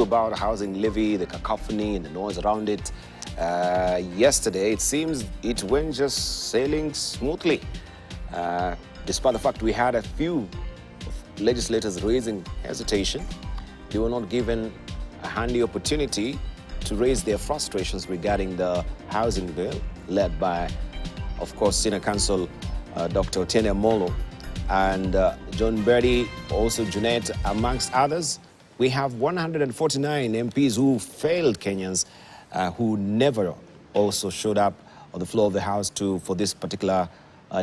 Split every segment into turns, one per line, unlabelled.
about housing levy, the cacophony and the noise around it. Yesterday, it seems it went just sailing smoothly, despite the fact we had a few legislators raising hesitation. They were not given a handy opportunity to raise their frustrations regarding the housing bill led by, of course, Senior Counsel Dr. Otieno Molo and John Berdy, also Junet, amongst others. We have 149 MPs who failed Kenyans, who never also showed up on the floor of the House for this particular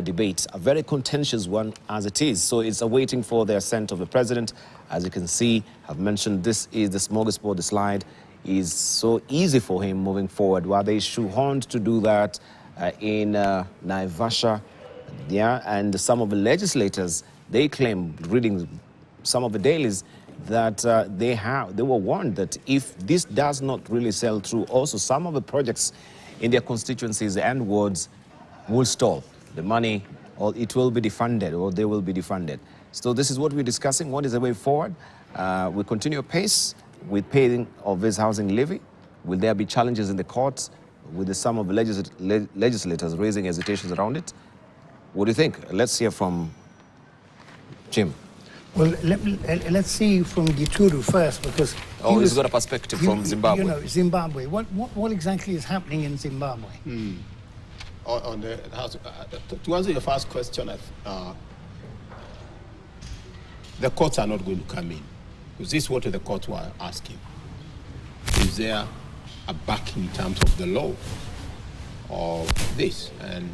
debate, a very contentious one as it is. So it's awaiting for the assent of the president. As you can see, I've mentioned this is the smorgasbord. The slide is so easy for him moving forward, while they shoehorned to do that in Naivasha. Yeah, and some of the legislators, they claim, reading some of the dailies, that they were warned that if this does not really sell through, also some of the projects in their constituencies and wards will stall. The money, or it will be defunded, or they will be defunded. So this is what we're discussing. What is the way forward? We continue apace with paying of this housing levy. Will there be challenges in the courts with some of the legislators raising hesitations around it? What do you think? Let's hear from Jim.
Well, let's see from Gituru first, because
he's got a perspective from Zimbabwe.
You know, Zimbabwe. What exactly is happening in Zimbabwe?
On the house, to answer your first question, the courts are not going to come in, because this is what the courts were asking. Is there a backing in terms of the law of this? And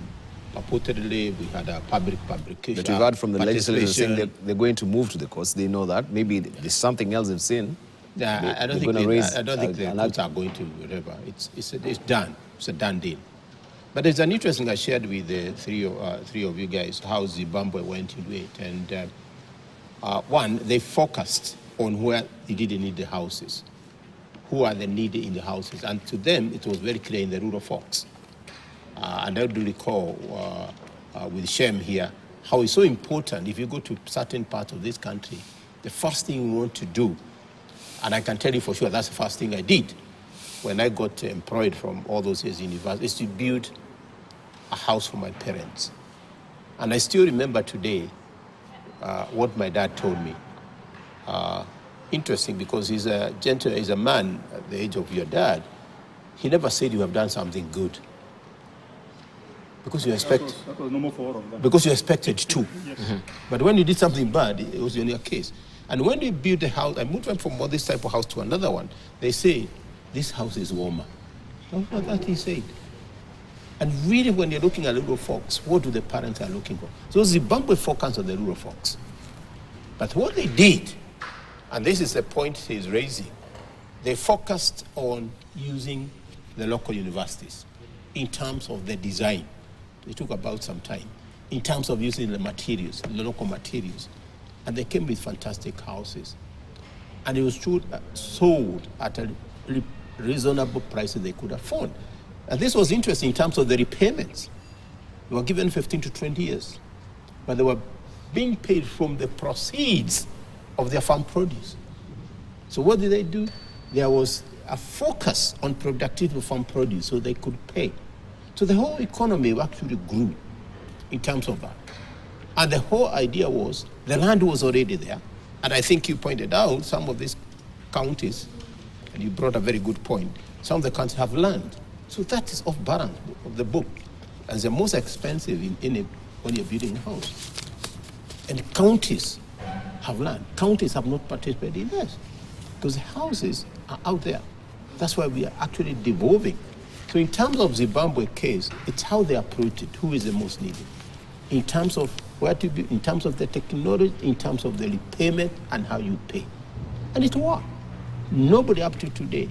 purportedly, we had a public publication.
But we've heard from the legislators saying they're going to move to the courts. They know that. Maybe there's something else they've seen.
Yeah, I don't think the courts are going to whatever. It's done. It's a done deal. But there's an interesting I shared with the three of you guys how Zimbabwe went into it. And one, they focused on where they didn't need the houses. Who are the needy in the houses? And to them, it was very clear in the rural folks. And I do recall with Shem here, how it's so important if you go to certain parts of this country, the first thing you want to do, and I can tell you for sure that's the first thing I did when I got employed from all those years in university, is to build a house for my parents. And I still remember today what my dad told me. Interesting, because he's a man at the age of your dad. He never said you have done something good. Because you expect, because you expected to. Yes. But when you did something bad, it was in your case. And when they built the house, I moved from this type of house to another one, they say, this house is warmer. That's what that he said. And really, when you're looking at rural folks, what do the parents are looking for? So Zimbabwe focused on the rural folks. But what they did, and this is the point he's raising, they focused on using the local universities in terms of the design. It took about some time. In terms of using the materials, the local materials. And they came with fantastic houses. And it was sold at a reasonable price that they could afford. And this was interesting in terms of the repayments. They were given 15 to 20 years. But they were being paid from the proceeds of their farm produce. So what did they do? There was a focus on productivity of farm produce so they could pay. So the whole economy actually grew in terms of that. And the whole idea was the land was already there. And I think you pointed out some of these counties, and you brought a very good point, some of the counties have land. So that is off balance of the book. And the most expensive when you're building a house. And counties have land. Counties have not participated in this because the houses are out there. That's why we are actually devolving. So in terms of Zimbabwe case, it's how they approach it, who is the most needed. In terms of where to be, in terms of the technology, in terms of the repayment and how you pay. And it worked. Nobody up to today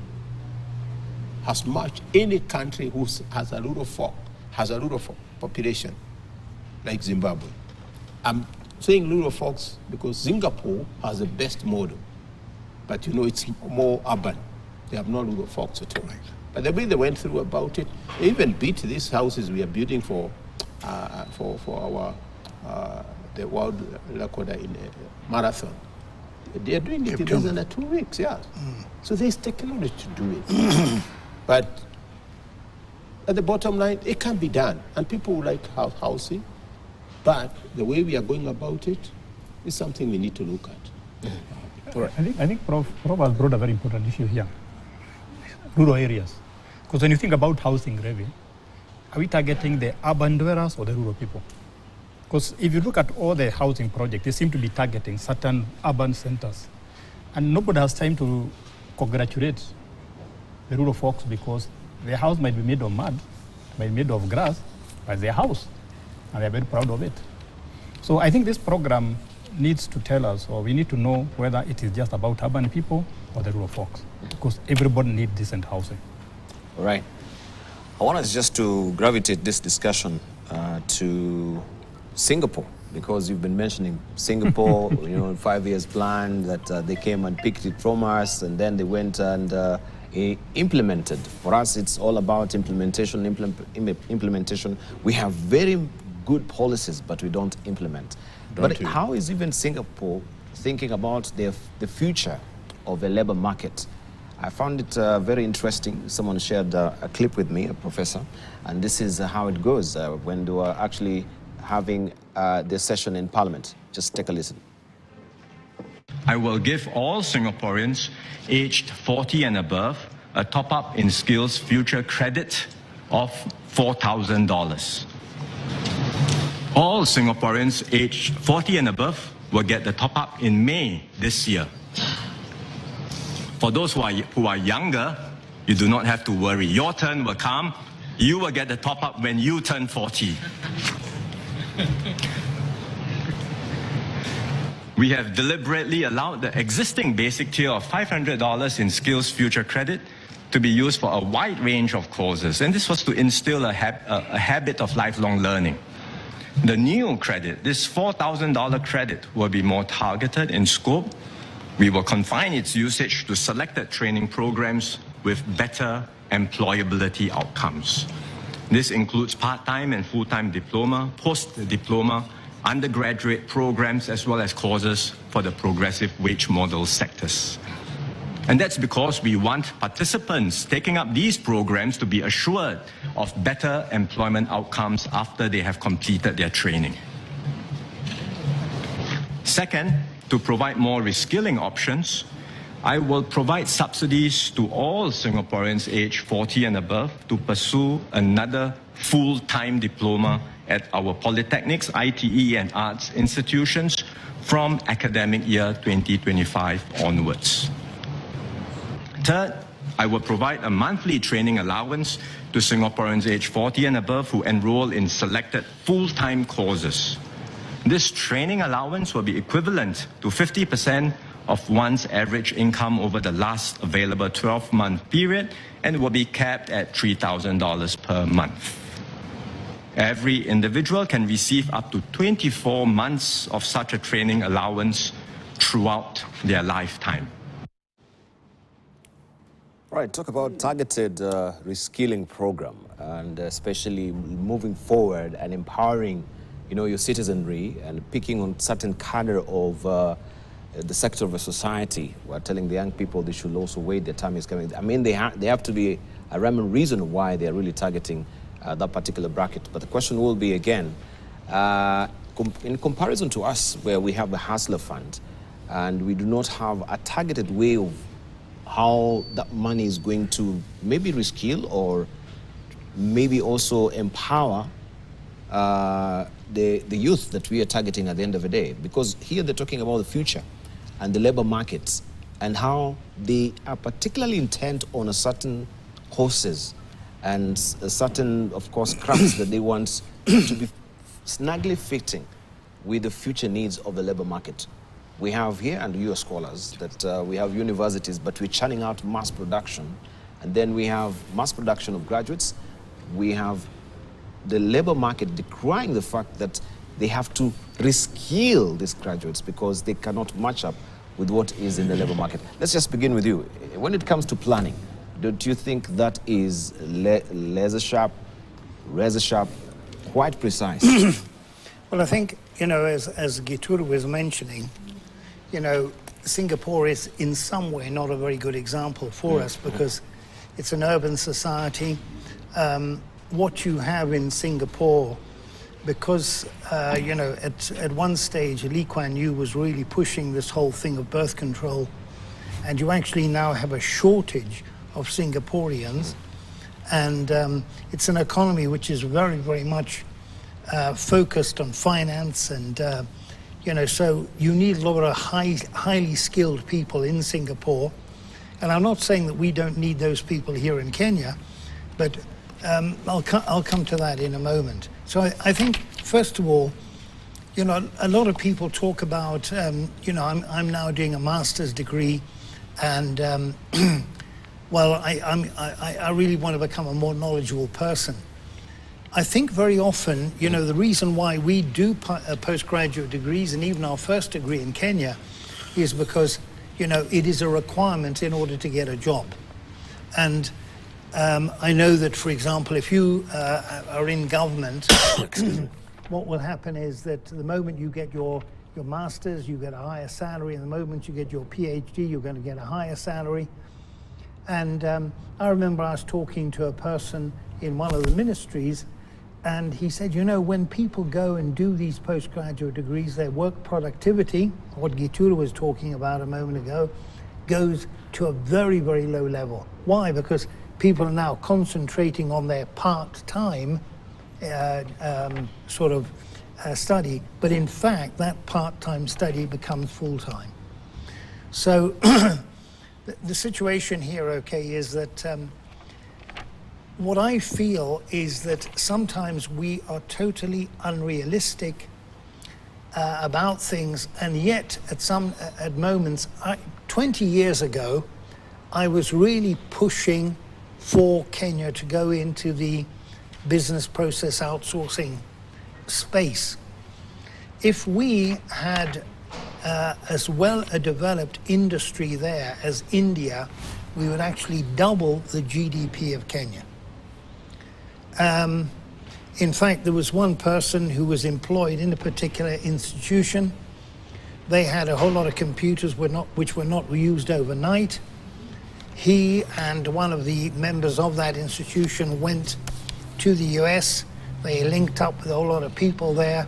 has matched any country who has a rural population like Zimbabwe. I'm saying rural folks because Singapore has the best model, but you know it's more urban. They have no rural folks at all. But the way they went through about it, they even beat these houses we are building for our the world record in a marathon. They are doing it in less than 2 weeks, yeah. So there's technology to do it. But at the bottom line, it can be done. And people would like to have housing. But the way we are going about it is something we need to look at.
Right. I think Prof has brought a very important issue here. Rural areas. Because when you think about housing, Revi, are we targeting the urban dwellers or the rural people? Because if you look at all the housing projects, they seem to be targeting certain urban centers. And nobody has time to congratulate the rural folks because their house might be made of mud, might be made of grass, but it's their house. And they're very proud of it. So I think this program needs to tell us, or we need to know whether it is just about urban people or the rural folks, because everybody needs decent housing.
All right. I want us just to gravitate this discussion to Singapore, because you've been mentioning Singapore, 5 years plan that they came and picked it from us, and then they went and implemented. For us, it's all about implementation. Implementation. We have very good policies, but we don't implement. How is even Singapore thinking about the future of the labor market? I found it very interesting. Someone shared a clip with me, a professor, and this is how it goes when they were actually having their session in Parliament. Just take a listen.
I will give all Singaporeans aged 40 and above a top-up in skills future credit of $4,000. All Singaporeans aged 40 and above will get the top-up in May this year. For those who are younger, you do not have to worry. Your turn will come. You will get the top-up when you turn 40. We have deliberately allowed the existing basic tier of $500 in skills future credit to be used for a wide range of courses. And this was to instill a habit of lifelong learning. The new credit, this $4,000 credit, will be more targeted in scope. We will confine its usage to selected training programs with better employability outcomes. This includes part-time and full-time diploma, post-diploma, undergraduate programs, as well as courses for the progressive wage model sectors. And that's because we want participants taking up these programs to be assured of better employment outcomes after they have completed their training. Second, to provide more reskilling options, I will provide subsidies to all Singaporeans aged 40 and above to pursue another full-time diploma at our polytechnics, ITE and arts institutions from academic year 2025 onwards. Third, I will provide a monthly training allowance to Singaporeans aged 40 and above who enroll in selected full-time courses. This training allowance will be equivalent to 50% of one's average income over the last available 12-month period, and will be capped at $3,000 per month. Every individual can receive up to 24 months of such a training allowance throughout their lifetime.
Right, talk about targeted reskilling program, and especially moving forward and empowering, your citizenry and picking on certain cadre of the sector of a society. We're telling the young people they should also wait, their time is coming. I mean, they have to be a reason why they're really targeting that particular bracket. But the question will be again, in comparison to us, where we have the Hustler Fund, and we do not have a targeted way of how that money is going to maybe reskill or maybe also empower the youth that we are targeting at the end of the day. Because here they're talking about the future and the labor markets and how they are particularly intent on a certain courses and a certain, of course, crafts that they want to be snugly fitting with the future needs of the labor market. We have here, and you are scholars, that we have universities, but we're churning out mass production. And then we have mass production of graduates. We have the labor market decrying the fact that they have to reskill these graduates because they cannot match up with what is in the labor market. Let's just begin with you. When it comes to planning, don't you think that is razor sharp, quite precise?
Well, I think, as Gituru was mentioning, Singapore is in some way not a very good example for us because it's an urban society. What you have in Singapore, because, at one stage, Lee Kuan Yew was really pushing this whole thing of birth control, and you actually now have a shortage of Singaporeans, and it's an economy which is very, very much focused on finance, and, so you need a lot of highly skilled people in Singapore. And I'm not saying that we don't need those people here in Kenya, but I'll come to that in a moment. So I think, first of all, a lot of people talk about, I'm now doing a master's degree, and well, I really want to become a more knowledgeable person. I think very often, the reason why we do postgraduate degrees, and even our first degree in Kenya, is because it is a requirement in order to get a job. And I know that, for example, if you are in government, what will happen is that the moment you get your master's, you get a higher salary, and the moment you get your PhD, you're going to get a higher salary. And I remember I was talking to a person in one of the ministries, and he said, when people go and do these postgraduate degrees, their work productivity, what Gituru was talking about a moment ago, goes to a very, very low level. Why? Because people are now concentrating on their part-time study, but in fact, that part-time study becomes full-time. So the situation here, is that what I feel is that sometimes we are totally unrealistic about things, and yet at moments, 20 years ago, I was really pushing for Kenya to go into the business process outsourcing space. If we had as well a developed industry there as India, we would actually double the GDP of Kenya. In fact, there was one person who was employed in a particular institution. They had a whole lot of computers which were not used overnight. He and one of the members of that institution went to the US. They linked up with a whole lot of people there.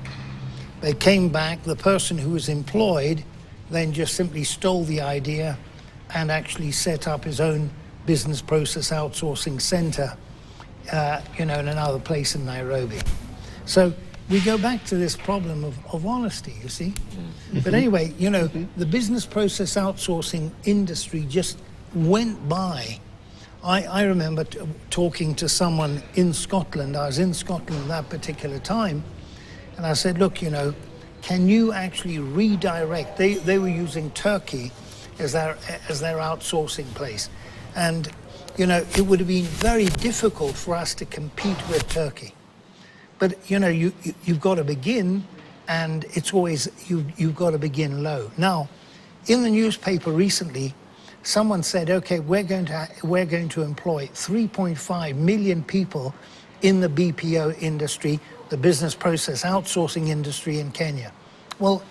They came back. The person who was employed then just simply stole the idea and actually set up his own business process outsourcing center, in another place in Nairobi. So we go back to this problem of honesty, you see. But anyway, the business process outsourcing industry just went by. I remember talking to someone in Scotland. I was in Scotland at that particular time, and I said, look, can you actually redirect? They were using Turkey as their outsourcing place. And, it would have been very difficult for us to compete with Turkey. But, you've got to begin, and it's always, you've got to begin low. Now, in the newspaper recently, someone said, okay, we're going to employ 3.5 million people in the BPO industry, the business process outsourcing industry in Kenya. Well,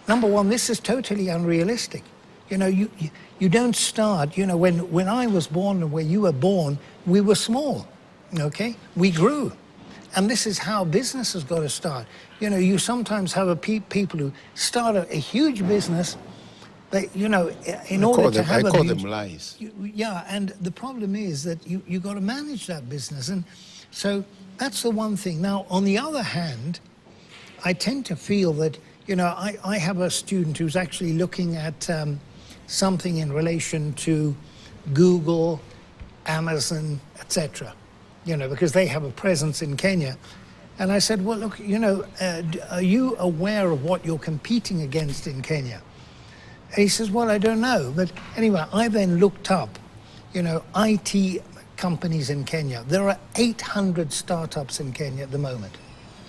number one, this is totally unrealistic. You don't start, when I was born and when you were born, we were small, okay? We grew. And this is how business has got to start. You sometimes have people who start a huge business. I call
them lies.
And the problem is that you got to manage that business. And so that's the one thing. Now, on the other hand, I tend to feel that, I have a student who's actually looking at something in relation to Google, Amazon, etc., because they have a presence in Kenya. And I said, well, look, are you aware of what you're competing against in Kenya? And he says, well, I don't know. But anyway, I then looked up, IT companies in Kenya. There are 800 startups in Kenya at the moment,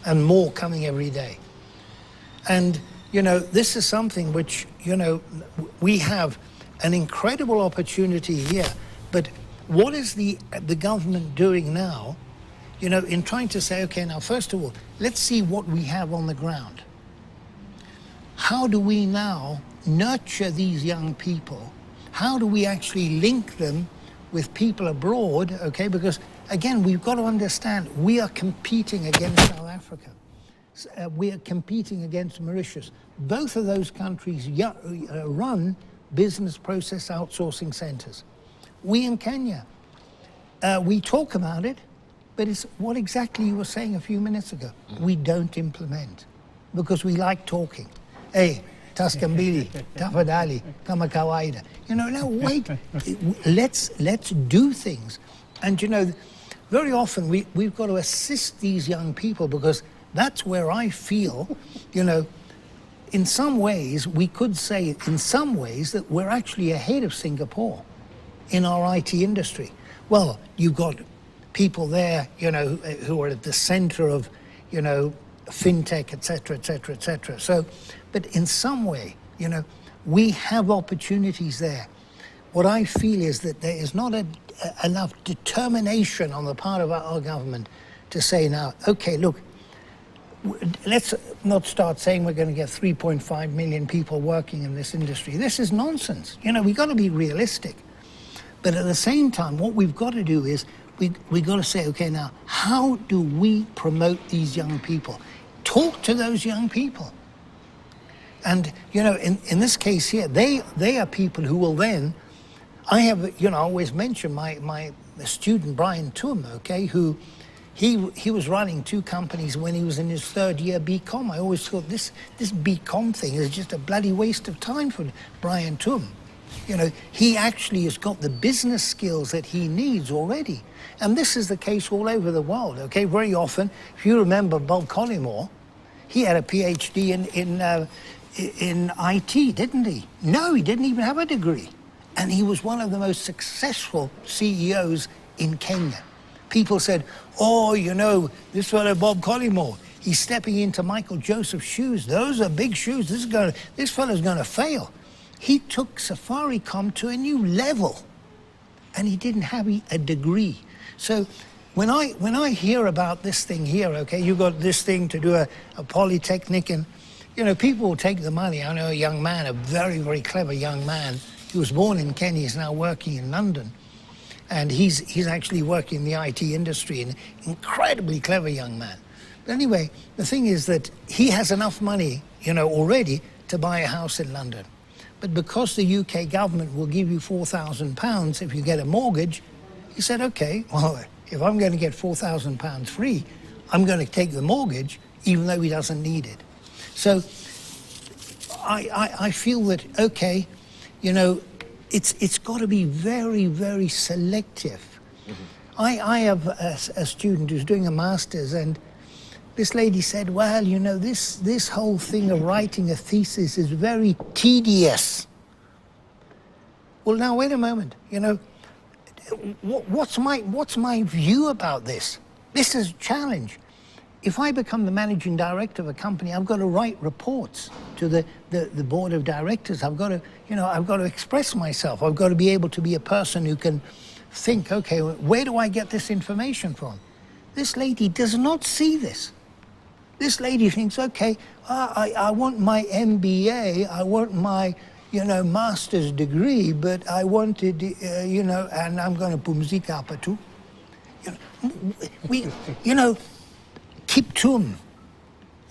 and more coming every day. And, this is something which, we have an incredible opportunity here. But what is the government doing now, in trying to say, okay, now, first of all, let's see what we have on the ground. How do we now nurture these young people? How do we actually link them with people abroad, okay? Because, again, we've got to understand, we are competing against South Africa. We are competing against Mauritius. Both of those countries run business process outsourcing centers. We in Kenya, we talk about it, but it's what exactly you were saying a few minutes ago. We don't implement because we like talking. Hey, Taskambili, tafadhali, kama kawaida. You know, now wait, let's do things. And you know, very often we've got to assist these young people because that's where I feel, you know, in some ways, we could say in some ways that we're actually ahead of Singapore in our IT industry. Well, you've got people there, you know, who are at the center of, you know, fintech, et cetera, et cetera, et cetera. So, but in some way, you know, we have opportunities there. What I feel is that there is not enough determination on the part of our government to say now, okay, look, let's not start saying we're going to get 3.5 million people working in this industry. This is nonsense. You know, we've got to be realistic. But at the same time, what we've got to do is we've got to say, okay, now, how do we promote these young people? Talk to those young people. And, you know, in this case here, they are people who will then, I have, you know, I always mention my student, Brian Toom, okay, who he was running 2 companies when he was in his 3rd year BCom. I always thought this BCom thing is just a bloody waste of time for Brian Toom. You know, he actually has got the business skills that he needs already. And this is the case all over the world, okay? Very often, if you remember Bob Collymore, he had a PhD in IT, didn't he? No, he didn't even have a degree. And he was one of the most successful CEOs in Kenya. People said, oh, you know, this fellow Bob Collymore, he's stepping into Michael Joseph's shoes. Those are big shoes. This fellow's going to fail. He took Safaricom to a new level, and he didn't have a degree. So when I hear about this thing here, okay, you got this thing to do a polytechnic, and you know, people will take the money. I know a young man, a very, very clever young man. He was born in Kenya, he's now working in London. And he's actually working in the IT industry, an incredibly clever young man. But anyway, the thing is that he has enough money, you know, already to buy a house in London. But because the UK government will give you £4,000 if you get a mortgage, he said, okay, well, if I'm going to get £4,000 free, I'm going to take the mortgage, even though he doesn't need it. So I feel that, okay, you know, it's got to be very, very selective. Mm-hmm. I have a student who's doing a master's, and this lady said, well, you know, this whole thing of writing a thesis is very tedious. Well, now, wait a moment, you know, what's my view about this? This is a challenge. If I become the managing director of a company, I've got to write reports to the board of directors. I've got to, you know, I've got to express myself. I've got to be able to be a person who can think, okay, where do I get this information from? This lady does not see this. This lady thinks, okay, I want my MBA, I want my, you know, master's degree, but I wanted, you know, and I'm going to pumzika hapa tu. You know, keep tum.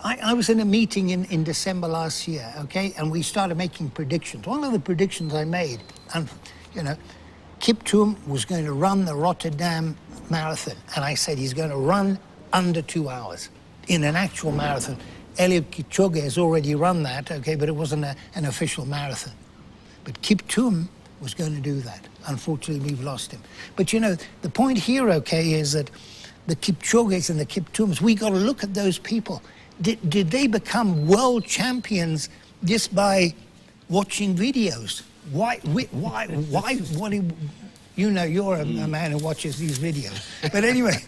I was in a meeting in December last year, okay, and we started making predictions. One of the predictions I made, and you know, Kiptoum was going to run the Rotterdam Marathon, and I said he's going to run under 2 hours in an actual marathon. Eliud Kipchoge has already run that, okay, but it wasn't an official marathon. But Kiptoum was going to do that. Unfortunately, we've lost him. But you know, the point here, okay, is that the Kipchoges and the Kiptoums, we got to look at those people. Did they become world champions just by watching videos? Why, what do you know, you're a man who watches these videos. But anyway,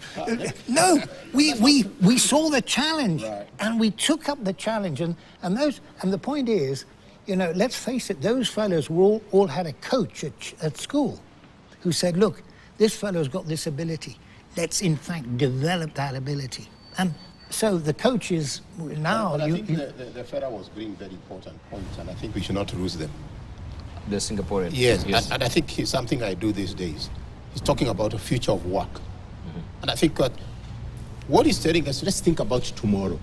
no, we saw the challenge, right, and we took up the challenge. And the point is, you know, let's face it, those fellows all had a coach at school who said, look, this fellow's got this ability. Let's in fact develop that ability. And So the coaches now...
But I think the fella was bringing very important points, and I think we should not lose them.
The Singaporean.
Yes. And I think something I do these days. He's talking about a future of work. And I think what he's telling us, let's think about tomorrow.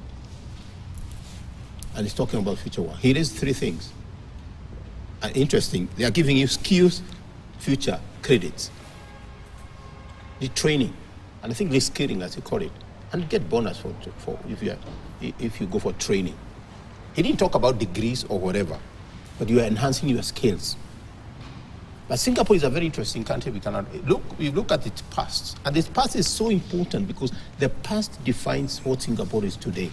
And he's talking about future work. He raised 3 things. And interesting, they are giving you skills, future credits, the training, and I think the skilling, as you call it, and get bonus for if you go for training. He didn't talk about degrees or whatever, but you are enhancing your skills. But Singapore is a very interesting country. We look at its past, and its past is so important because the past defines what Singapore is today.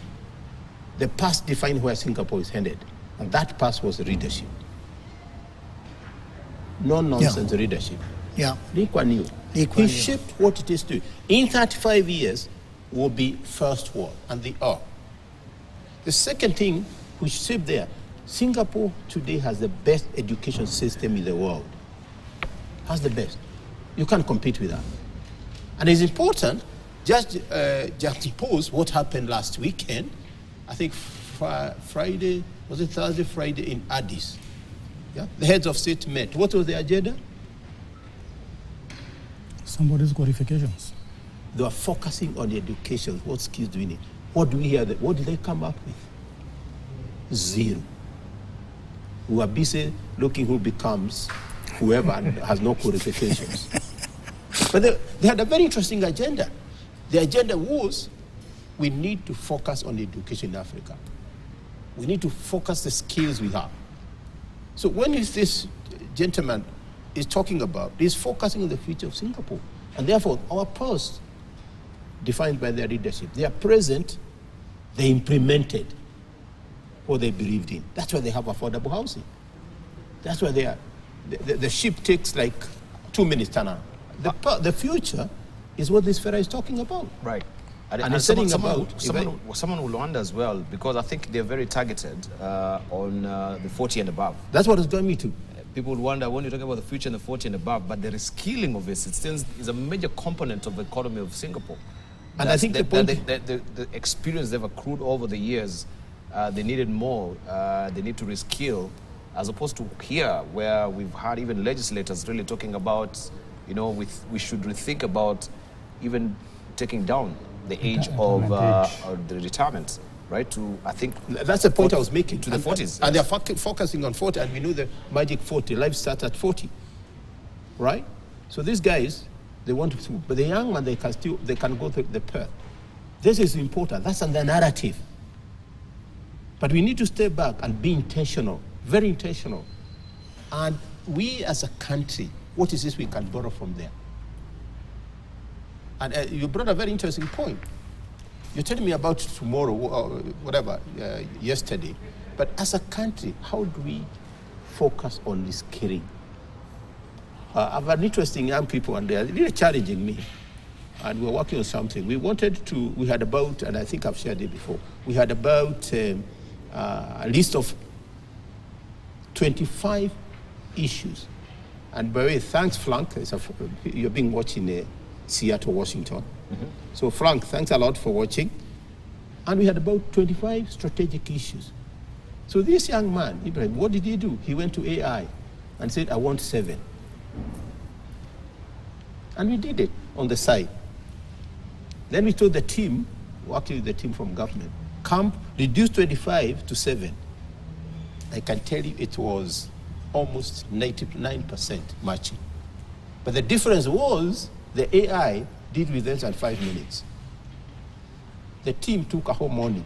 The past defined where Singapore is headed, and that past was leadership. No-nonsense leadership.
Yeah.
Lee Kuan Yew. He shaped what it is today. In 35 years, will be first world, and they are. The second thing we shaped there, Singapore today has the best education system in the world. Has the best. You can't compete with that. And it's important, just juxtapose what happened last weekend. I think Friday, was it Thursday, Friday in Addis? Yeah? The heads of state met. What was the agenda?
Somebody's qualifications.
They are focusing on the education. What skills do we need? What do we hear? What did they come up with? 0. We are busy looking who becomes whoever has no qualifications. But they had a very interesting agenda. The agenda was, we need to focus on education in Africa. We need to focus the skills we have. So when is this gentleman is talking about, he's focusing on the future of Singapore. And therefore, our past, defined by their leadership, they are present, they implemented what they believed in. That's why they have affordable housing. That's why they are. The ship takes like 2 minutes to turn around. The future is what this fella is talking about.
Right.
And someone
will wonder as well, because I think they're very targeted on the 40 and above.
That's what it's going me to.
People would wonder, when you're talking about the future and the 40 and above, but the reskilling of it still is a major component of the economy of Singapore.
And I think
the experience they've accrued over the years, they needed more. They need to reskill, as opposed to here, where we've had even legislators really talking about, we should rethink about even taking down the age of the retirement, right? To, I think...
That's the point I was making.
To the 40s.
And they're focusing on 40, and we know the magic 40. Life starts at 40, right? So these guys, they want to... But the young man, they can go to the Perth. This is important. That's the narrative. But we need to step back and be intentional, very intentional. And we as a country, what is this we can borrow from there? And you brought a very interesting point. You're telling me about tomorrow, or whatever, yesterday. But as a country, how do we focus on this caring? I've had interesting young people, and they're really challenging me. And we're working on something. We had about, and I think I've shared it before, we had about a list of 25 issues. And by the way, thanks, Frank. You've been watching Seattle, Washington. So Frank, thanks a lot for watching. And we had about 25 strategic issues. So this young man, Ibrahim, what did he do? He went to AI and said, I want 7. And we did it on the side. Then we told the team, working with the team from government, reduce 25 to 7. I can tell you it was almost 99% matching. But the difference was the AI did with us at 5 minutes. The team took a whole morning.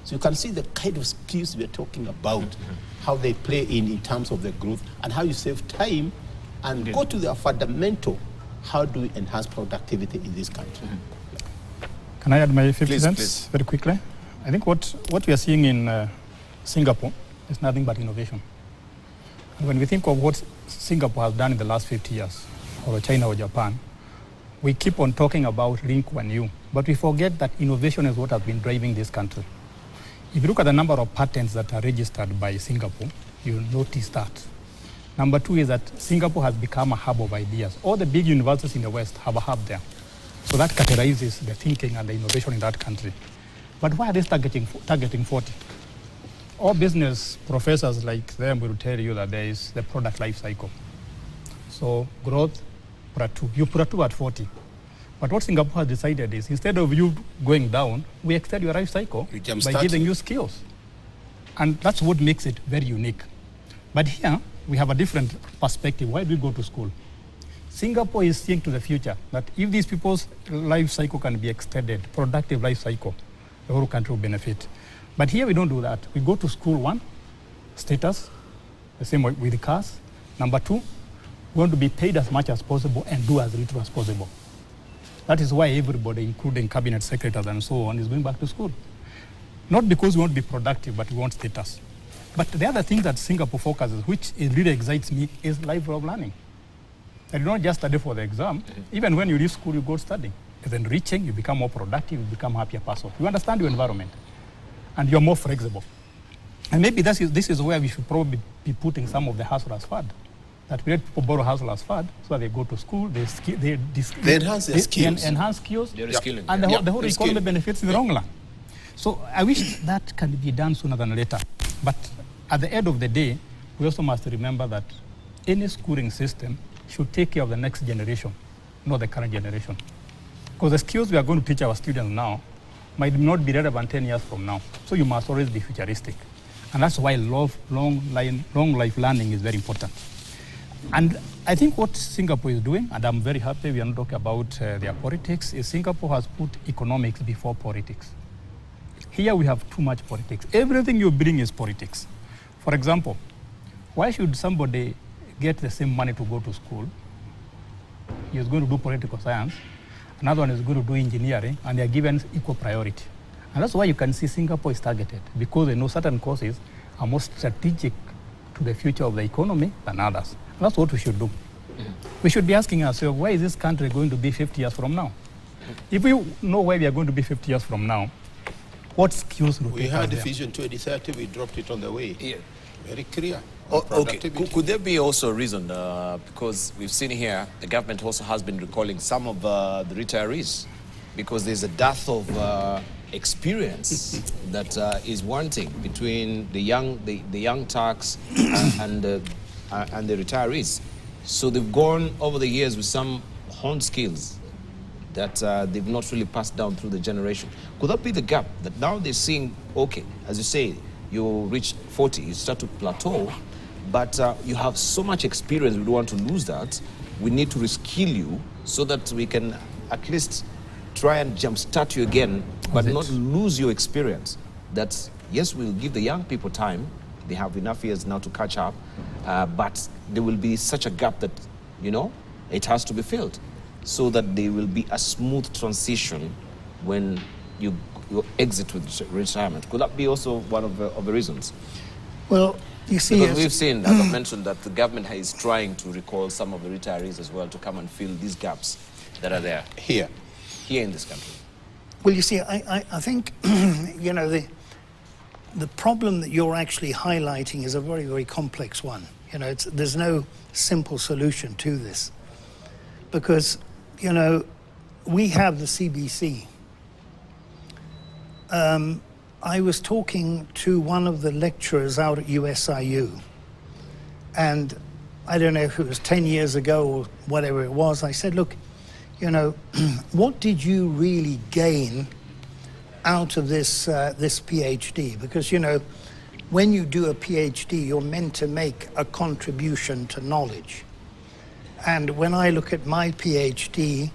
So you can see the kind of skills we're talking about, how they play in terms of the growth, and how you save time and go to the fundamental, how do we enhance productivity in this country?
Can I add my 50 cents very quickly? I think what we are seeing in Singapore is nothing but innovation. And when we think of what Singapore has done in the last 50 years, or China or Japan, we keep on talking about Lee Kuan Yew, but we forget that innovation is what has been driving this country. If you look at the number of patents that are registered by Singapore, you'll notice that. Number 2 is that Singapore has become a hub of ideas. All the big universities in the West have a hub there. So that categorizes the thinking and the innovation in that country. But why are they targeting 40? All business professors like them will tell you that there is the product life cycle. So growth, plateau. You plateau at 40. But what Singapore has decided is, instead of you going down, we extend your life cycle by giving you skills. And that's what makes it very unique. But here, we have a different perspective. Why do we go to school? Singapore is seeing to the future that if these people's life cycle can be extended, productive life cycle, the whole country will benefit. But here we don't do that. We go to school, one, status, the same with the cars. Number two, we want to be paid as much as possible and do as little as possible. That is why everybody, including cabinet secretaries and so on, is going back to school. Not because we want to be productive, but we want status. But the other thing that Singapore focuses, which really excites me, is lifelong learning. And you don't just study for the exam. Even when you leave school, you go studying. It's enriching, you become more productive, you become a happier person. You understand your environment, and you're more flexible. And maybe this is where we should probably be putting some of the hustlers fund. That we let people borrow hustlers fund, so they go to school, they enhance their skills. Enhance skills, and the whole economy benefits in the long run. So I wish that can be done sooner than later. But at the end of the day, we also must remember that any schooling system should take care of the next generation, not the current generation. Because the skills we are going to teach our students now might not be relevant 10 years from now. So you must always be futuristic. And that's why long life learning is very important. And I think what Singapore is doing, and I'm very happy we are not talking about their politics, is Singapore has put economics before politics. Here we have too much politics. Everything you bring is politics. For example, why should somebody get the same money to go to school? He is going to do political science. Another one is going to do engineering, and they are given equal priority. And that's why you can see Singapore is targeted, because they know certain courses are more strategic to the future of the economy than others. And that's what we should do. We should be asking ourselves, where is this country going to be 50 years from now? If we know where we are going to be 50 years from now, what skills will
we had the Vision 2030, we dropped it on the way. Yeah. Very clear.
Okay. Could there be also a reason, because we've seen here, the government also has been recalling some of the retirees, because there's a dearth of experience that is wanting between the young Turks and the retirees. So they've gone over the years with some honed skills that they've not really passed down through the generation. Could that be the gap, that now they're seeing, okay, as you say, you reach 40, you start to plateau, but you have so much experience, we don't want to lose that. We need to reskill you so that we can at least try and jumpstart you again, but not lose your experience. That, yes, we'll give the young people time. They have enough years now to catch up, but there will be such a gap that, it has to be filled, so that there will be a smooth transition when you exit with retirement. Could that be also one of the reasons?
Well, you see,
because we've seen, as I mentioned, that the government is trying to recall some of the retirees as well to come and fill these gaps that are there here in this country.
Well, you see, I think, the problem that you're actually highlighting is a very, very complex one. There's no simple solution to this, because, we have the CBC. I was talking to one of the lecturers out at USIU, and I don't know if it was 10 years ago or whatever it was. I said, look, what did you really gain out of this PhD? Because, when you do a PhD, you're meant to make a contribution to knowledge. And when I look at my PhD,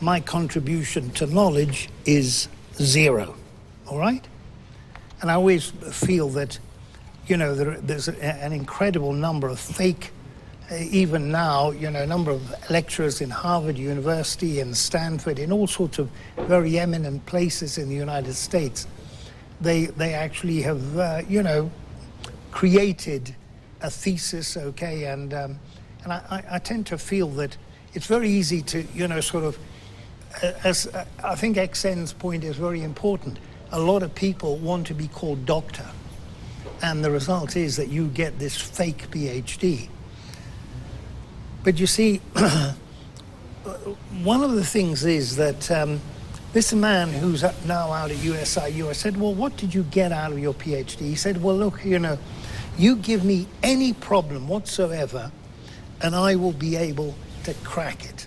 my contribution to knowledge is 0, all right? And I always feel that, there's an incredible number of fake, even now, a number of lecturers in Harvard University and Stanford, in all sorts of very eminent places in the United States. They actually have, created a thesis, okay, and I tend to feel that it's very easy to, as I think XN's point is very important. A lot of people want to be called doctor, and the result is that you get this fake PhD. But you see, one of the things is that this man who's now out at USIU, I said, well, what did you get out of your PhD? He said, well, look, you know, you give me any problem whatsoever and I will be able to crack it.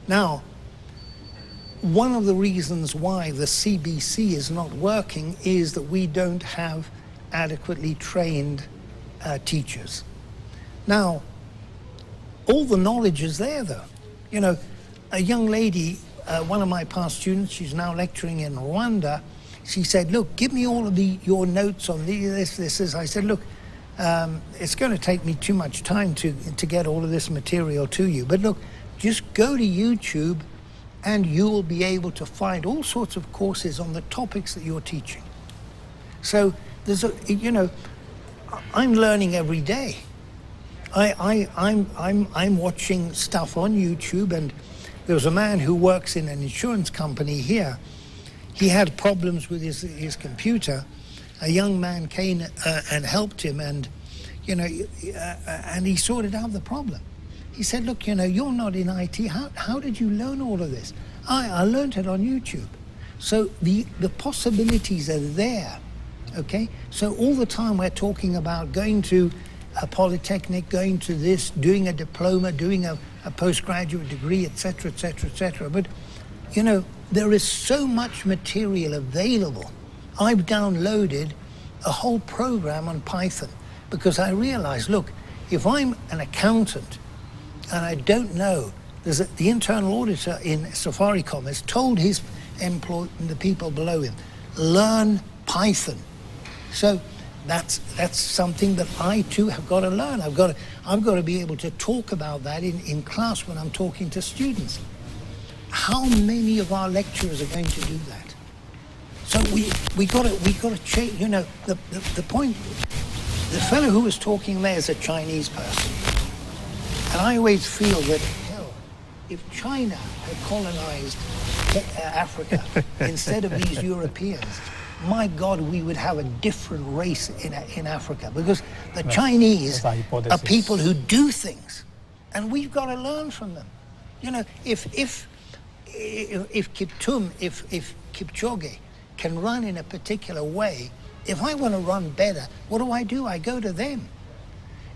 Now, one of the reasons why the CBC is not working is that we don't have adequately trained teachers. Now, all the knowledge is there, though. You know, a young lady, one of my past students, she's now lecturing in Rwanda, she said, look, give me all of your notes on this. I said, look, it's going to take me too much time to get all of this material to you. But look, just go to YouTube and you will be able to find all sorts of courses on the topics that you're teaching. So there's you know, I'm learning every day. I'm watching stuff on YouTube, and there was a man who works in an insurance company here. He had problems with his computer. A young man came and helped him, and you know, and he sorted out the problem. He said, look, you know, you're not in IT. How did you learn all of this? I learned it on YouTube. So the possibilities are there, okay? So all the time we're talking about going to a polytechnic, going to this, doing a diploma, doing a postgraduate degree, etc., etc., etc. But, you know, there is so much material available. I've downloaded a whole program on Python because I realized, look, if I'm an accountant and I don't know, the internal auditor in Safaricom has told his the people below him, learn Python. So that's something that I too have got to learn. I've got to be able to talk about that in class when I'm talking to students. How many of our lecturers are going to do that? So we got to change. You know, the point. The fellow who was talking there is a Chinese person, and I always feel that hell, if China had colonized Africa instead of these Europeans, my God, we would have a different race in Africa, because the Chinese are people who do things, and we've got to learn from them. You know, if Kipchoge can run in a particular way, if I want to run better, what do? I go to them.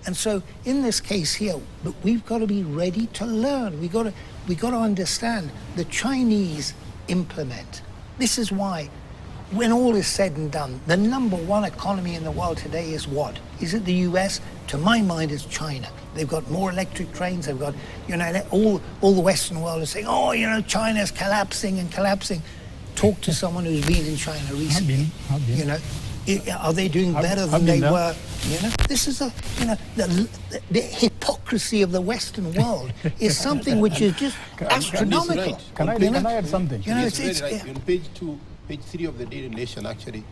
And so in this case here, we've got to be ready to learn. We've got to understand the Chinese implement. This is why, when all is said and done, the #1 economy in the world today is what? Is it the US? To my mind, it's China. They've got more electric trains. They've got, you know, all the Western world is saying, oh, you know, China's collapsing and collapsing. Talk to someone who's been in China recently.
I've been.
You know, are they doing better than they were? You know, this is the hypocrisy of the Western world is something which is just astronomical.
Right.
Can I add something?
You know,
it's right. On page 3 of the Daily Nation, actually,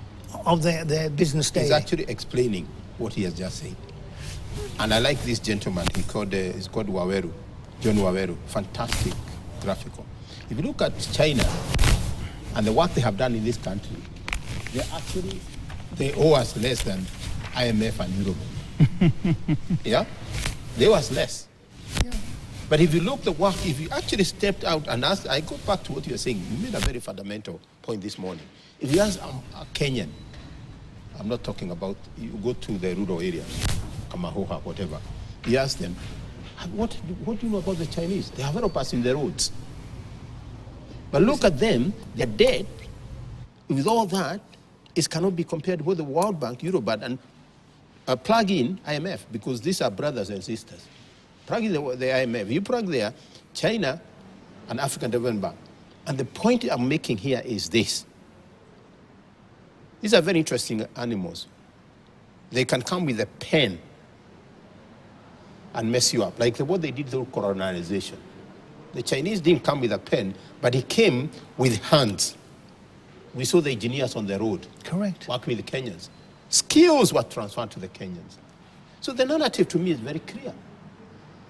of their business day.
He's actually explaining what he has just said. And I like this gentleman. He's called Waweru, John Waweru. Fantastic graphical. If you look at China and the work they have done in this country, they owe us less than IMF and Europe. Yeah? They owe us less.
Yeah.
But if you look the work, if you actually stepped out and asked, I go back to what you were saying, you made a very fundamental point this morning. If you ask a Kenyan, I'm not talking about, you go to the rural areas, Kamahoha, whatever, you ask them, what do you know about the Chinese? They have helped in the roads. But look at them, their debt, with all that, it cannot be compared with the World Bank, Euroband, and plug in IMF, because these are brothers and sisters. Plug in the IMF. You plug there, China and African Development Bank. And the point I'm making here is this. These are very interesting animals. They can come with a pen and mess you up, like what they did through colonization. The Chinese didn't come with a pen, but he came with hands. We saw the engineers on the road.
Correct.
Working with the Kenyans. Skills were transferred to the Kenyans. So the narrative to me is very clear.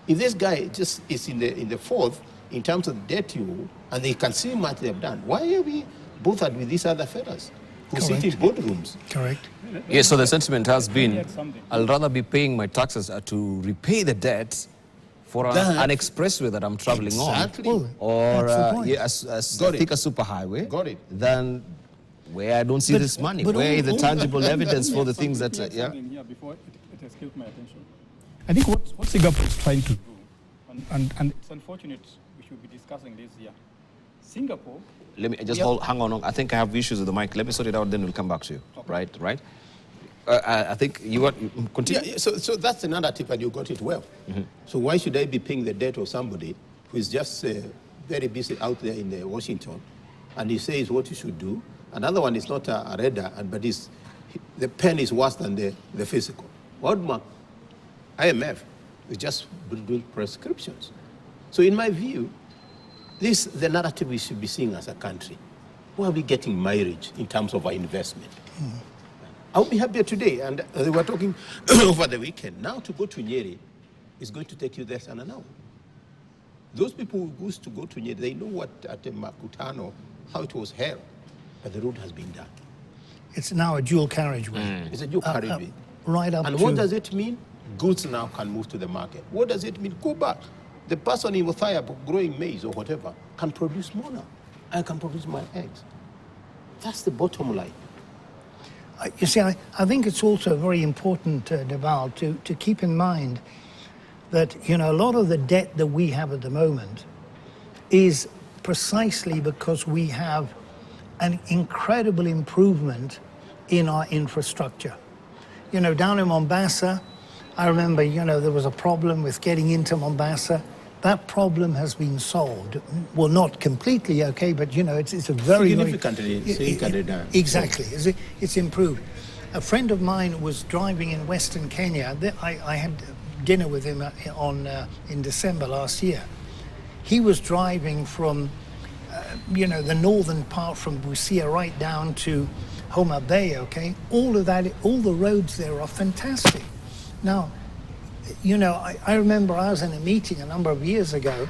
If this guy just is in the fourth in terms of debt you, and they can see what they've done, why are we bothered with these other fellas who sit in boardrooms?
Correct.
Yes, so the sentiment has been, I'll rather be paying my taxes to repay the debt for an expressway that I'm traveling
Exactly.
on, or
That's the point.
I think a superhighway,
Got it.
then where I don't see this money,
but
where is the
all-
tangible evidence for the things that,
Something
yeah?
here before it escaped my attention. I think what Singapore is trying to do, and it's unfortunate we should be discussing this here. Singapore.
Let me just hang on. I think I have issues with the mic. Let me sort it out, then we'll come back to you.
Okay.
Right? I think you continue.
Yeah, so that's another tip, and you got it well. So why should I be paying the debt of somebody who is just very busy out there in Washington, and he says what you should do? Another one is not a reader, but the pen is worse than the physical. World Bank, IMF, is just doing prescriptions. So in my view, this is the narrative we should be seeing as a country. Where are we getting mileage in terms of our investment? I'll be happier today, and they were talking over the weekend. Now to go to Nyeri is going to take you less than an hour. Those people who used to go to Nyeri, they know what at Makutano, how it was hell, but the road has been done.
It's now a dual carriageway.
It's a dual carriageway.
Right up
And
to...
what does it mean? Goods now can move to the market. What does it mean? Go back. The person in Othaya growing maize or whatever can produce more now. I can produce my eggs. That's the bottom line.
You see, I think it's also very important, Deval, to keep in mind that, a lot of the debt that we have at the moment is precisely because we have an incredible improvement in our infrastructure. Down in Mombasa, I remember, there was a problem with getting into Mombasa. That problem has been solved. Well, not completely, okay, but, it's a very...
Significantly done.
Exactly. It's improved. A friend of mine was driving in Western Kenya. I had dinner with him in December last year. He was driving from, the northern part from Busia right down to Homa Bay, okay? All of that, all the roads there are fantastic. Now, I remember I was in a meeting a number of years ago,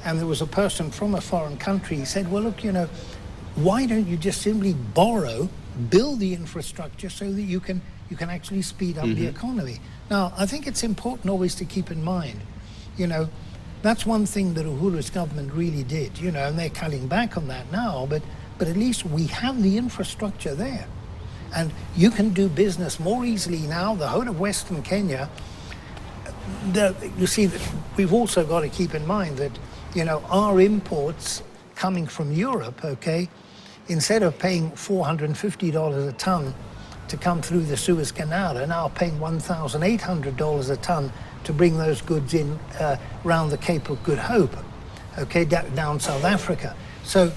and there was a person from a foreign country. He said, well, look, why don't you just simply build the infrastructure so that you can actually speed up the economy? Now, I think it's important always to keep in mind, that's one thing that Uhuru's government really did, and they're cutting back on that now, but at least we have the infrastructure there. And you can do business more easily now. The whole of Western Kenya, you see, that we've also got to keep in mind that, our imports coming from Europe, okay, instead of paying $450 a ton to come through the Suez Canal, are now paying $1,800 a ton to bring those goods in around the Cape of Good Hope, okay, down South Africa. So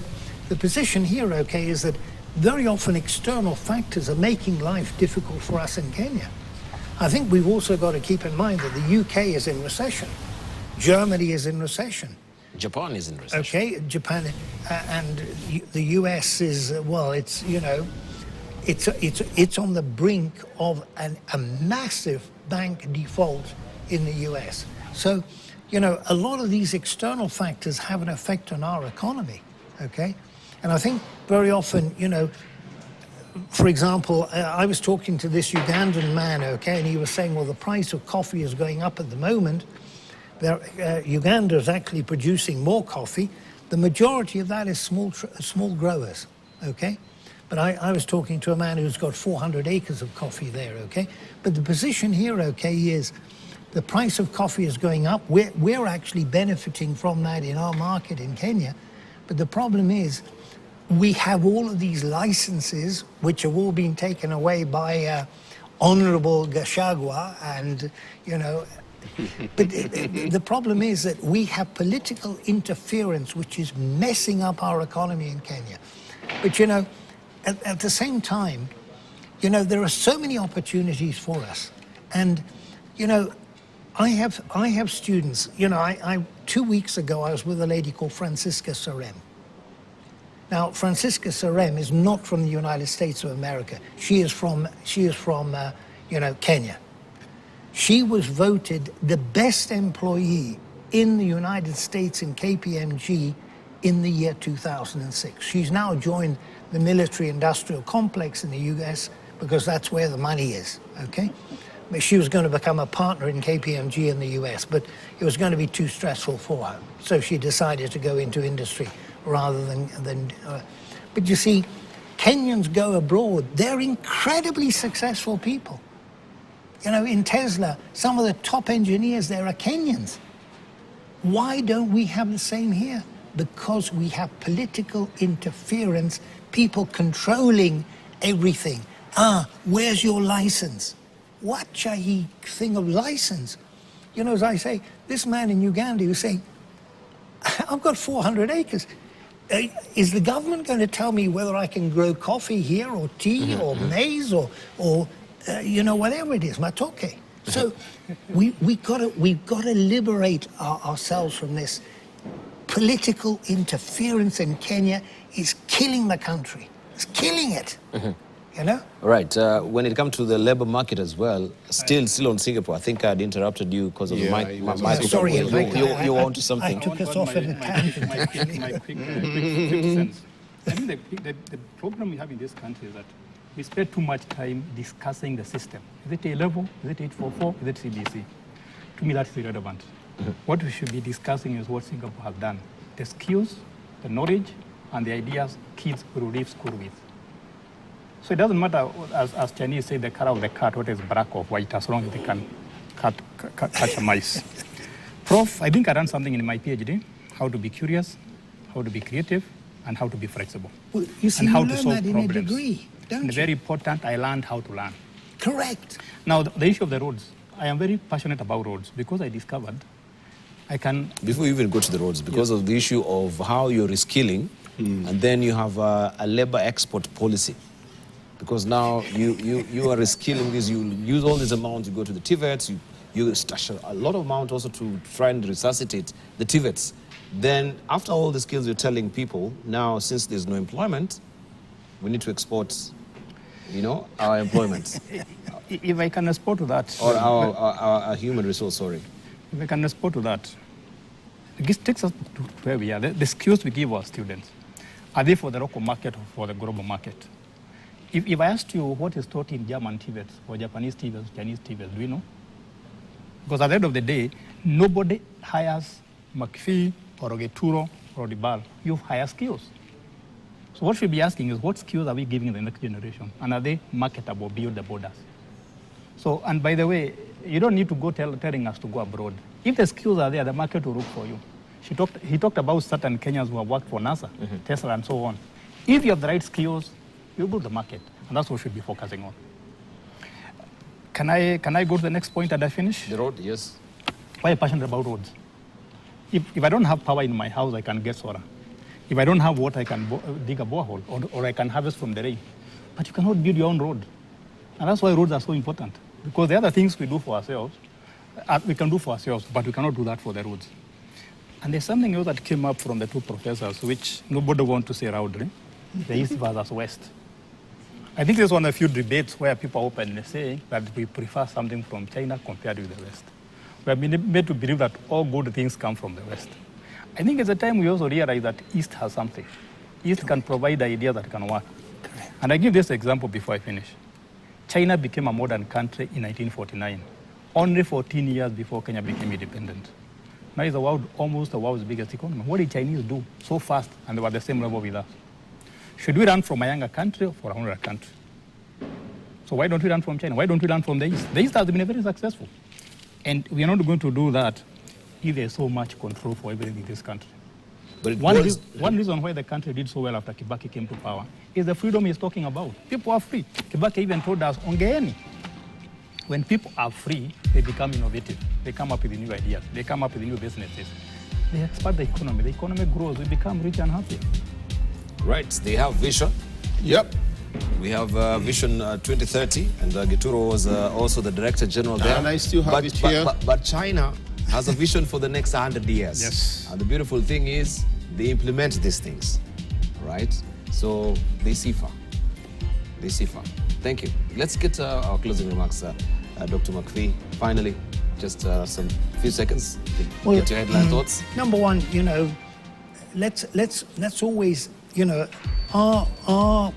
the position here, okay, is that very often external factors are making life difficult for us in Kenya. I think we've also got to keep in mind that the UK is in recession. Germany is in recession.
Japan is in recession.
Okay, Japan and the US is, it's on the brink of a massive bank default in the US. So, a lot of these external factors have an effect on our economy, okay? And I think very often, for example, I was talking to this Ugandan man, okay, and he was saying, well, the price of coffee is going up at the moment. Uganda is actually producing more coffee. The majority of that is small growers, okay? But I was talking to a man who's got 400 acres of coffee there, okay? But the position here, okay, is the price of coffee is going up. We're actually benefiting from that in our market in Kenya. But the problem is, we have all of these licenses, which have all been taken away by Honorable Gachagua, and, but the problem is that we have political interference, which is messing up our economy in Kenya. But, at the same time, there are so many opportunities for us. And, I have students, 2 weeks ago, I was with a lady called Francisca Sarem. Now, Francisca Sarem is not from the United States of America. She is from Kenya. She was voted the best employee in the United States in KPMG in the year 2006. She's now joined the military-industrial complex in the US because that's where the money is, okay? She was going to become a partner in KPMG in the US, but it was going to be too stressful for her. So she decided to go into industry rather than but you see, Kenyans go abroad. They're incredibly successful people. You know, in Tesla, some of the top engineers there are Kenyans. Why don't we have the same here? Because we have political interference, people controlling everything. Where's your license? What a thing of license. You know, as I say, this man in Uganda who's saying, I've got 400 acres. Is the government going to tell me whether I can grow coffee here or tea or maize or you know, whatever it is, matoke? So we've got to liberate ourselves from this. Political interference in Kenya is killing the country. It's killing it. You know?
Right. When it comes to the labor market as well, still on Singapore, I think I'd interrupted you because of the mic.
Sorry,
you want to something.
I took us off at a tangent.
My quick sense. I think the problem we have in this country is that we spend too much time discussing the system. Is it A-level? Is it 844? Is it CBC? To me, that's irrelevant. What we should be discussing is what Singapore has done. The skills, the knowledge, and the ideas kids will leave school with. So it doesn't matter, as Chinese say, the color of the cat, whether it's black or white, as long as they can catch a mice. Prof, I think I learned something in my PhD, how to be curious, how to be creative, and how to be flexible.
Well, you see,
and how
you
to
learn
solve
that in
problems.
a degree, don't
and
you?
very important, I learned how to learn.
Correct.
Now, the issue of the roads, I am very passionate about roads because I discovered I can...
Before you even go to the roads, because of the issue of how you're reskilling, and then you have a labor export policy. Because now you are reskilling this, you use all this amount to go to the TVETs, you stash a lot of amount also to try and resuscitate the TVETs. Then after all the skills you're telling people, now since there's no employment, we need to export, you know, our employment.
If I can respond to that...
Or our human resource, sorry.
If I can respond to that, this takes us to where we are. The skills we give our students, are they for the local market or for the global market? If I asked you what is taught in German TVETs or Japanese TVETs, Chinese TVETs, do you know? Because at the end of the day, nobody hires McPhee or Ogeturo or Dibal. You hire skills. So what we should be asking is what skills are we giving the next generation? And are they marketable beyond the borders? So, and by the way, you don't need to go telling us to go abroad. If the skills are there, the market will look for you. He talked about certain Kenyans who have worked for NASA, Tesla, and so on. If you have the right skills, you build the market, and that's what we should be focusing on. Can I go to the next point and I finish?
The road, yes.
Why am I passionate about roads? If I don't have power in my house, I can get solar. If I don't have water, I can dig a borehole, or I can harvest from the rain. But you cannot build your own road. And that's why roads are so important. Because the other things we do for ourselves, we can do for ourselves, but we cannot do that for the roads. And there's something else that came up from the two professors, which nobody wants to say loudly, the East versus West. I think there's one of the few debates where people openly say that we prefer something from China compared with the West. We have been made to believe that all good things come from the West. I think it's a time we also realize that East has something. East can provide ideas that can work. And I give this example before I finish. China became a modern country in 1949, only 14 years before Kenya became independent. Now it's almost the world's biggest economy. What did Chinese do so fast and they were at the same level with us? Should we run from a younger country or from another country? So why don't we run from China? Why don't we run from the East? The East has been very successful. And we are not going to do that if there's so much control for everything in this country.
But
one reason why the country did so well after Kibaki came to power is the freedom he's talking about. People are free. Kibaki even told us, ongeeni. When people are free, they become innovative. They come up with new ideas. They come up with new businesses. They expand the economy. The economy grows. We become rich and happy.
Right, they have vision.
Yep.
We have Vision 2030, and Geturo was also the Director General there.
And I still have it here.
But China has a vision for the next 100 years.
Yes.
And the beautiful thing is they implement these things, right? So they see far. They see far. Thank you. Let's get our closing remarks, Dr. McPhee. Finally, just some few seconds to get your headline thoughts.
Number one, you know, let's always, you know, our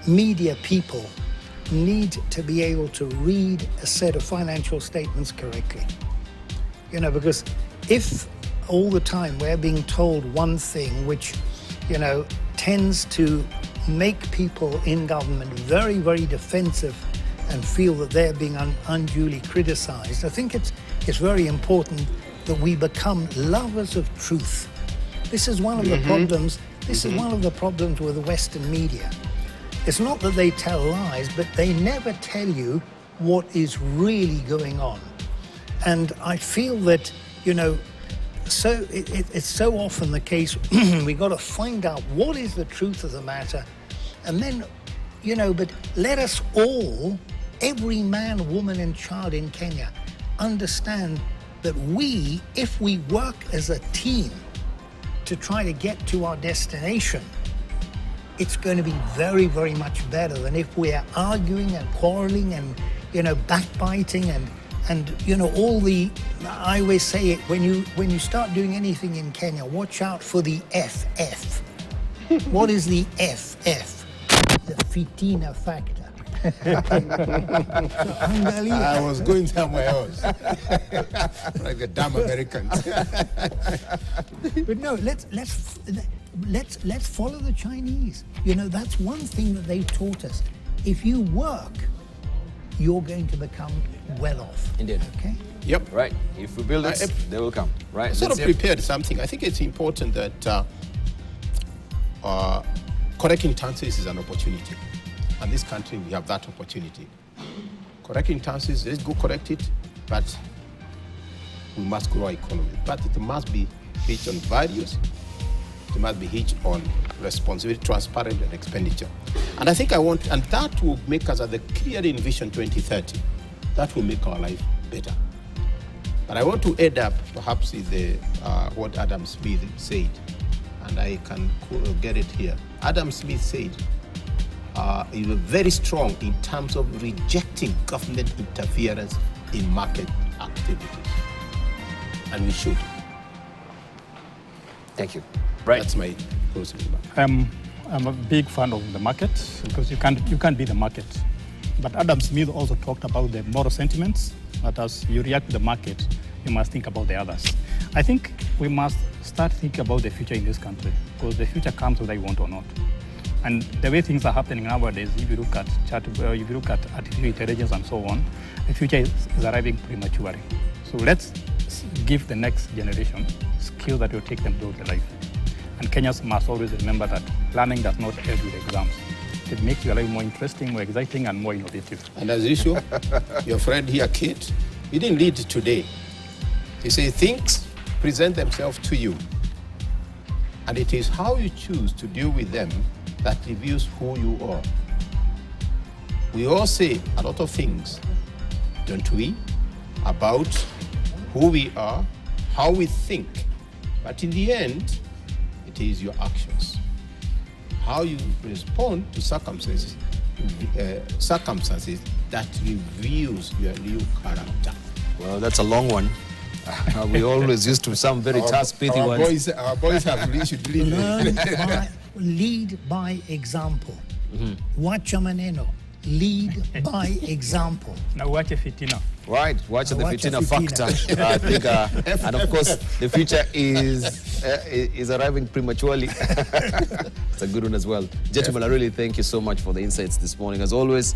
media people need to be able to read a set of financial statements correctly. You know, because if all the time we're being told one thing which, you know, tends to make people in government very, very defensive and feel that they're being unduly criticized, I think it's very important that we become lovers of truth. This is one of the problems. This is one of the problems with the Western media. It's not that they tell lies, but they never tell you what is really going on. And I feel that, you know, so it's so often the case, we got to find out what is the truth of the matter, and then, you know, but let us all, every man, woman and child in Kenya, understand that we, if we work as a team to try to get to our destination, it's going to be very, very much better than if we are arguing and quarreling and, you know, backbiting and you know, all the, I always say it, when you start doing anything in Kenya, watch out for the FF. What is the FF? The fitina factor.
I was going somewhere else. Like the damn Americans.
But no, let's follow the Chinese. You know, that's one thing that they've taught us. If you work, you're going to become well off.
Indeed.
Okay?
Yep. Right. If we build it, they will come. Right.
I sort of prepared something. I think it's important that correcting taxes is an opportunity. And this country, we have that opportunity. Correcting taxes, let's go correct it, but we must grow our economy. But it must be hitched on values. It must be hitched on responsibility, transparent, and expenditure. And I think and that will make us, at the clear in Vision 2030, that will make our life better. But I want to add up, perhaps, what Adam Smith said, and I can get it here. Adam Smith said, he was very strong in terms of rejecting government interference in market activities. And we should.
Thank you. Right.
That's my closing remark.
I'm a big fan of the market because you can't be the market. But Adam Smith also talked about the moral sentiments, that as you react to the market, you must think about the others. I think we must start thinking about the future in this country, because the future comes whether you want or not. And the way things are happening nowadays, if you look at artificial intelligence and so on, the future is arriving prematurely. So let's give the next generation skills that will take them through their life. And Kenyans must always remember that learning does not end with exams. It makes your life more interesting, more exciting, and more innovative.
And as usual, your friend here, Kate, he didn't lead today. He said things present themselves to you. And it is how you choose to deal with them that reveals who you are. We all say a lot of things, don't we, about who we are, how we think. But in the end, it is your actions. How you respond to circumstances that reveals your real character.
Well, that's a long one. We always used to some very tough, pithy ones.
Our boys have should
lead by example. Wacha maneno. Lead by example.
Now watch a fitina.
Right, watch the fitina factor. I think, and of course, the future is arriving prematurely. It's a good one as well. Gentlemen, I really thank you so much for the insights this morning. As always,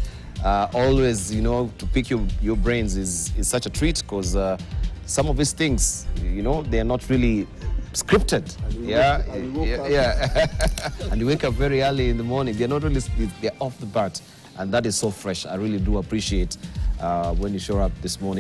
you know, to pick your brains is such a treat, because some of these things, you know, they are not really scripted. And you wake up very early in the morning. They're not really, they're off the bat. And that is so fresh. I really do appreciate when you show up this morning.